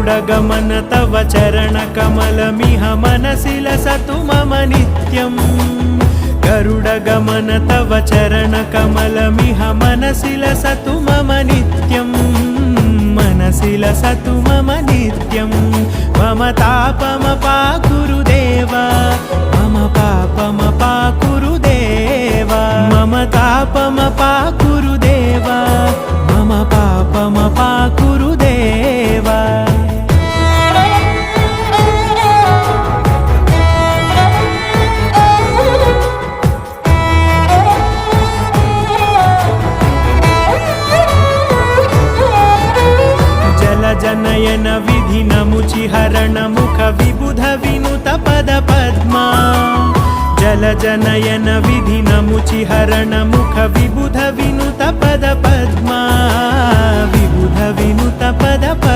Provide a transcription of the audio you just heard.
गरुडगमन तव चरणकमलमिह मनसि लसतु मम नित्यम् गरुडगमन तव चरणकमलमिह मनसि लसतु मम नित्यम् मनसि लसतु मम नित्यं मम तापमपाकुरु देवा मम पापमपाकुरु देवा मम तापमपाकुरु देवा मम पापमपाकुरु देवा जनयन विधिन मुचिहरण मुख विबुध विनुत पद पद्मा जल जनयन विधिन मुचिहरण मुख विबुध विनुत पद पद्मा विबुध विनुत पद पद्मा।